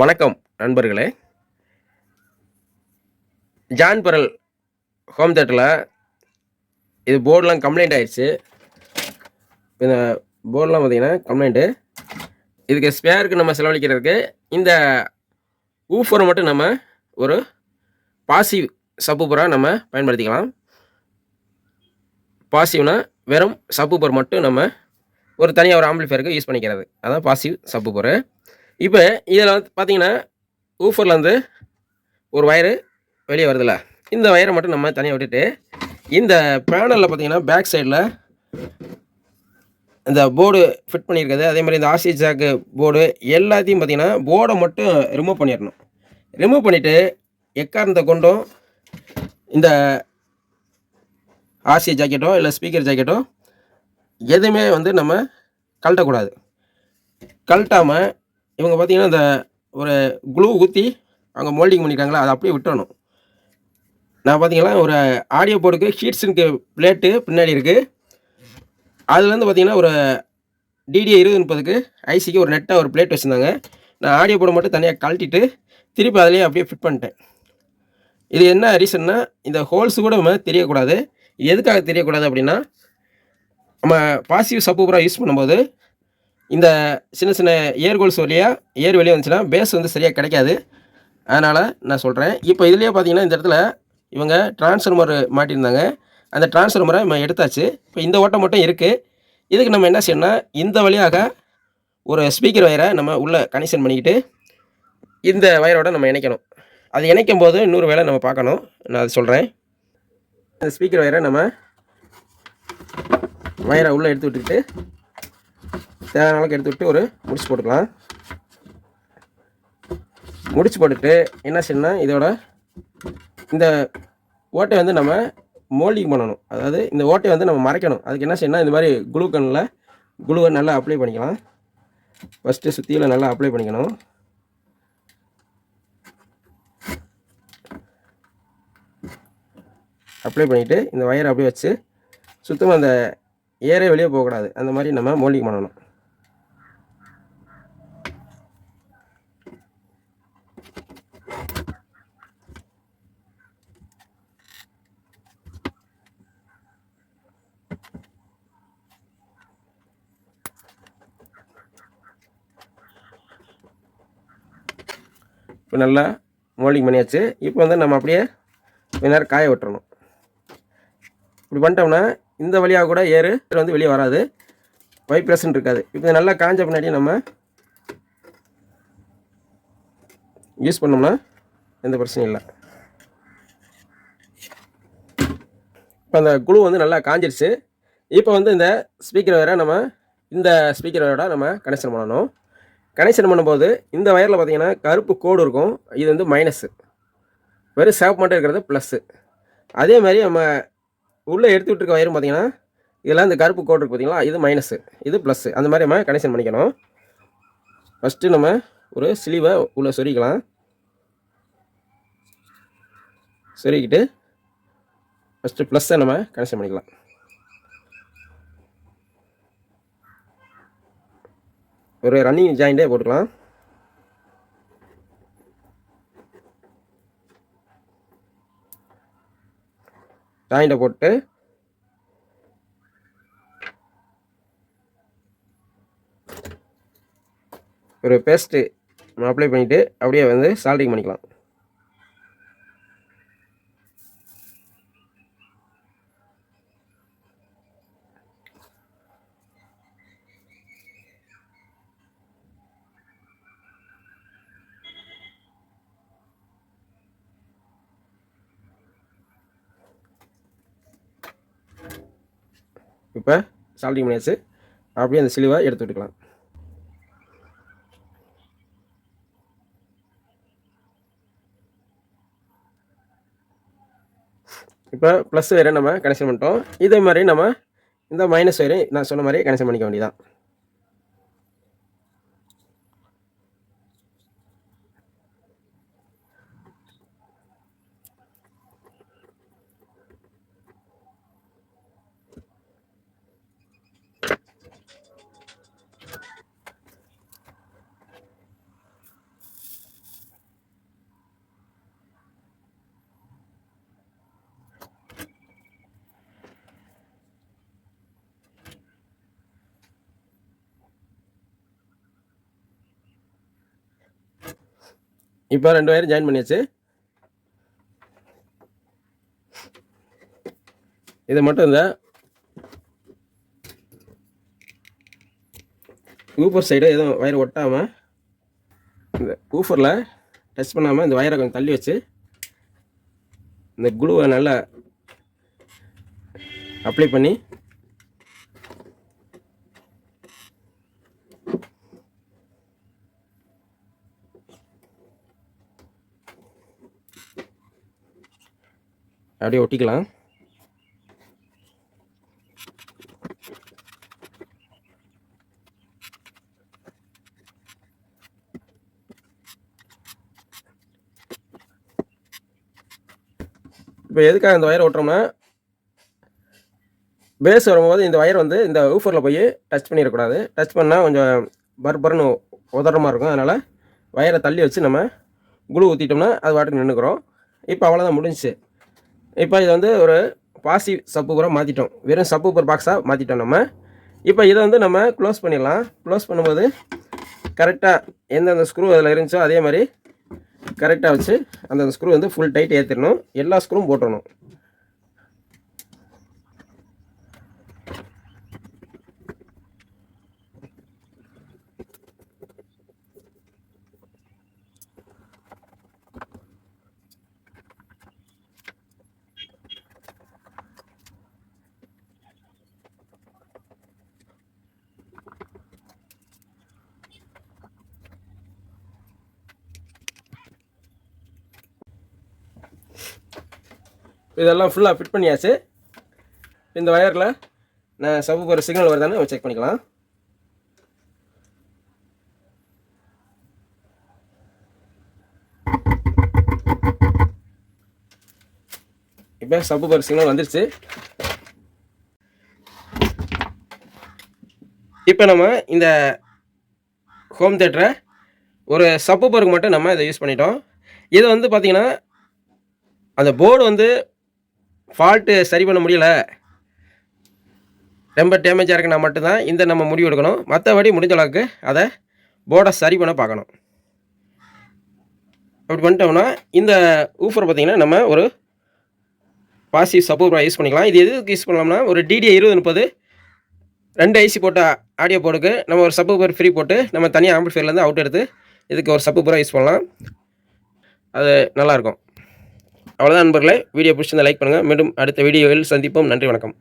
வணக்கம் நண்பர்களே. ஜான் பரல் ஹோம் தியேட்டரில் இது போர்டெலாம் கம்ப்ளைண்ட் ஆயிடுச்சு. இந்த போர்டெலாம் பார்த்தீங்கன்னா கம்ப்ளைண்ட்டு. இதுக்கு ஸ்பேருக்கு நம்ம செலவழிக்கிறதுக்கு இந்த ஊஃபரை மட்டும் நம்ம ஒரு பாசிவ் சப்வூஃபராக நம்ம பயன்படுத்திக்கலாம். பாசிவ்னா வெறும் சப்வூஃபர் மட்டும் நம்ம ஒரு தனியாக ஒரு ஆம்பிளிஃபையருக்கு யூஸ் பண்ணிக்கிறது. அதான் பாசிவ் சப்வூஃபரு. இப்போ இதில் வந்து பார்த்தீங்கன்னா ஊஃபர்லேருந்து ஒரு வயரு வெளியே வருதுல்ல, இந்த வயரை மட்டும் நம்ம தனியாக விட்டுட்டு இந்த பேனலில் பார்த்தீங்கன்னா பேக் சைடில் இந்த போர்டு ஃபிட் பண்ணியிருக்குது. அதே மாதிரி இந்த ஆர்சி ஜாக்கு போர்டு எல்லாத்தையும் பார்த்தீங்கன்னா போர்டை மட்டும் ரிமூவ் பண்ணிடணும். ரிமூவ் பண்ணிவிட்டு எக்காரணத்தை கொண்டும் இந்த ஆர்சி ஜாக்கெட்டோ இல்லை ஸ்பீக்கர் ஜாக்கெட்டோ எதுவுமே வந்து நம்ம கழட்டக்கூடாது. கழட்டாமல் இவங்க பார்த்தீங்கன்னா இந்த ஒரு க்ளூ ஊற்றி அவங்க மோல்டிங் பண்ணியிருக்காங்களா, அதை அப்படியே விட்டுறணும். நான் பார்த்தீங்கன்னா ஒரு ஆடியோ போர்டுக்கு ஹீட் சிங்க்கு பிளேட்டு பின்னாடி இருக்குது. அதுலேருந்து பார்த்தீங்கன்னா ஒரு டிடிஏ 2030க்கு ஐசிக்கு ஒரு நெட்டாக ஒரு பிளேட் வச்சுருந்தாங்க. நான் ஆடியோ போர்டு மட்டும் தனியாக கழட்டிட்டு திருப்பி அதிலேயே அப்படியே ஃபிட் பண்ணிட்டேன். இது என்ன ரீசன்னா, இந்த ஹோல்ஸ் கூட நம்ம தெரியக்கூடாது. எதுக்காக தெரியக்கூடாது அப்படின்னா, நம்ம பாசிவ் சப்வூஃபராக யூஸ் பண்ணும்போது இந்த சின்ன சின்ன ஏர் ஹோல்ஸ் வழியாக ஏர் வெளியே வந்துச்சுன்னா பேஸ் வந்து சரியாக கிடைக்காது. அதனால் நான் சொல்கிறேன். இப்போ இதுலேயே பார்த்தீங்கன்னா இந்த இடத்துல இவங்க டிரான்ஸ்ஃபார்மர் மாட்டியிருந்தாங்க. அந்த டிரான்ஸ்ஃபார்மரை நம்ம எடுத்தாச்சு. இப்போ இந்த ஓட்டை மட்டும் இருக்குது. இதுக்கு நம்ம என்ன செய்யணும்னா, இந்த வழியாக ஒரு ஸ்பீக்கர் வயரை நம்ம உள்ளே கனெக்ஷன் பண்ணிக்கிட்டு இந்த வயரோட நம்ம இணைக்கணும். அது இணைக்கும் போது இன்னொரு வேலை நம்ம பார்க்கணும். நான் அது சொல்கிறேன். இந்த ஸ்பீக்கர் வயரை நம்ம வயரை உள்ளே எடுத்து விட்டுக்கிட்டு தேவையான அளவுக்கு எடுத்து விட்டு ஒரு முடிச்சு போட்டுக்கலாம். முடிச்சு போட்டுட்டு என்ன செய்யணும்னா, இதோட இந்த ஓட்டை வந்து நம்ம மோல்டிங் பண்ணணும். அதாவது இந்த ஓட்டையை வந்து நம்ம மறைக்கணும். அதுக்கு என்ன செய்யணும்னா, இந்த மாதிரி குளுவை நல்லா அப்ளை பண்ணிக்கலாம். ஃபஸ்ட்டு சுற்றியில் நல்லா அப்ளை பண்ணிக்கணும். அப்ளை பண்ணிவிட்டு இந்த வயரை அப்படியே வச்சு சுத்தமாக அந்த ஏரே வெளியே போகக்கூடாது. அந்த மாதிரி நம்ம மோல்டிங் பண்ணணும். இப்போ நல்லா மோல்டிங் பண்ணியாச்சு. இப்போ வந்து நம்ம அப்படியே கொஞ்ச நேரம் காய விட்டுறணும். இப்படி பண்ணிட்டோம்னா இந்த வழியாக கூட ஏர் வந்து வெளியே வராது, வைப்ரேஷன் இருக்காது. இப்போ நல்லா காஞ்ச பின்னாடி நம்ம யூஸ் பண்ணோம்னா எந்த பிரச்சனையும் இல்லை. இப்போ அந்த குழு வந்து நல்லா காஞ்சிருச்சு. இப்போ வந்து இந்த ஸ்பீக்கர் வயரை நம்ம இந்த ஸ்பீக்கர் வயரோட நம்ம கனெக்ஷன் பண்ணணும். கனெக்ஷன் பண்ணும்போது இந்த வயரில் பார்த்தீங்கன்னா கருப்பு கோடு இருக்கும். இது வந்து மைனஸு, வெறும் சேவ் மட்டும் இருக்கிறது ப்ளஸ்ஸு. அதே மாதிரி நம்ம உள்ளே எடுத்து விட்டுருக்க வயரும் பார்த்தீங்கன்னா இதெல்லாம் இந்த கருப்பு கோடு இருக்குது பார்த்தீங்களா, இது மைனஸு, இது ப்ளஸ்ஸு. அந்த மாதிரி நம்ம கனெக்ஷன் பண்ணிக்கணும். ஃபஸ்ட்டு நம்ம ஒரு ஸ்லீவை உள்ளே சொருகிக்கலாம். சொருகிக்கிட்டு ஃபஸ்ட்டு ப்ளஸ்ஸை நம்ம கனெக்ஷன் பண்ணிக்கலாம். ஒரு ரன்னிங் ஜாயிண்ட்டே போட்டுக்கலாம். ஜாயிண்ட்டை போட்டு ஒரு பேஸ்ட்டு நம்ம அப்ளை பண்ணிவிட்டு அப்படியே வந்து சால்டிங் பண்ணிக்கலாம். இப்போ சால்டிங் பண்ணியாச்சு. அப்படியே அந்த ஸ்லீவை எடுத்து விட்டுக்கலாம். இப்போ ப்ளஸ் வயரை நம்ம கனெக்ஷன் பண்ணிட்டோம். இதே மாதிரி நம்ம இந்த மைனஸ் வயரை நான் சொன்ன மாதிரி கனெக்ஷன் பண்ணிக்க வேண்டியதான். இப்போ 2 வயரும் ஜாயின் பண்ணியாச்சு. இதை மட்டும் இந்த ஊஃபர் சைடு எதுவும் வயர் ஒட்டாமல், இந்த ஊஃபரில் டச் பண்ணாமல் இந்த வயரை கொஞ்சம் தள்ளி வச்சு இந்த குளுவை நல்லா அப்ளை பண்ணி அப்படியே ஒட்டிக்கலாம். இப்போ எதுக்காக இந்த வயர் ஓட்டுறோம்னா, பேஸ் வரும்போது இந்த வயர் வந்து இந்த ஊஃபரில் போய் டச் பண்ணிடக்கூடாது. டச் பண்ணால் கொஞ்சம் பர்பர்னு உதறமாக இருக்கும். அதனால் வயரை தள்ளி வச்சு நம்ம குளு ஊற்றிட்டோம்னா அது வாட்டுக்கு நின்றுக்கிறோம். இப்போ அவ்வளோதான், முடிஞ்சிச்சு. இப்போ இது வந்து ஒரு பாசிவ் சப்வூஃபராக மாற்றிட்டோம். வெறும் சப்வூஃபர் பாக்ஸாக மாற்றிட்டோம் நம்ம. இப்போ இதை வந்து நம்ம க்ளோஸ் பண்ணிடலாம். க்ளோஸ் பண்ணும்போது கரெக்டாக எந்தெந்த ஸ்க்ரூ அதில் இருந்துச்சோ அதே மாதிரி கரெக்டாக வச்சு அந்த ஸ்க்ரூ வந்து ஃபுல் டைட் ஏற்றிடணும். எல்லா ஸ்க்ரூவும் போட்டுடணும். இதெல்லாம் ஃபுல்லாக ஃபிட் பண்ணியாச்சு. இந்த வயரில் நான் சப்வூஃபர் சிக்னல் வருதானே செக் பண்ணிக்கலாம். இப்போ சப்வூஃபர் சிக்னல் வந்துருச்சு. இப்போ நம்ம இந்த ஹோம் தியேட்டரை ஒரு சப்வூஃபருக்கு மட்டும் நம்ம இதை யூஸ் பண்ணிட்டோம். இது வந்து பார்த்திங்கன்னா அந்த போர்டு வந்து ஃபால்ட்டு சரி பண்ண முடியல, ரொம்ப டேமேஜாக இருக்குன்னா மட்டும்தான் இந்த நம்ம முடிவு எடுக்கணும். மற்றபடி முடிஞ்ச அளவுக்கு அதை போர்டை சரி பண்ண பார்க்கணும். அப்படி பண்ணிட்டோம்னா இந்த ஊஃபர் பார்த்திங்கன்னா நம்ம ஒரு பாசிவ் சப்வூஃபராக யூஸ் பண்ணிக்கலாம். இது எதுக்கு யூஸ் பண்ணலாம்னா, ஒரு DDA 2030 2 ஐசி போட்ட ஆடியோ போர்டுக்கு நம்ம ஒரு சப்வூஃபர் ஃப்ரீ போட்டு நம்ம தனியாக ஆம்பிளிஃபையர்லேருந்து அவுட் எடுத்து இதுக்கு ஒரு சப்வூஃபராக யூஸ் பண்ணலாம். அது நல்லாயிருக்கும். அவ்வளோதான் நண்பர்களே. வீடியோ பிடிச்சிருந்தால் லைக் பண்ணுங்கள். மீண்டும் அடுத்த வீடியோவில் சந்திப்போம். நன்றி, வணக்கம்.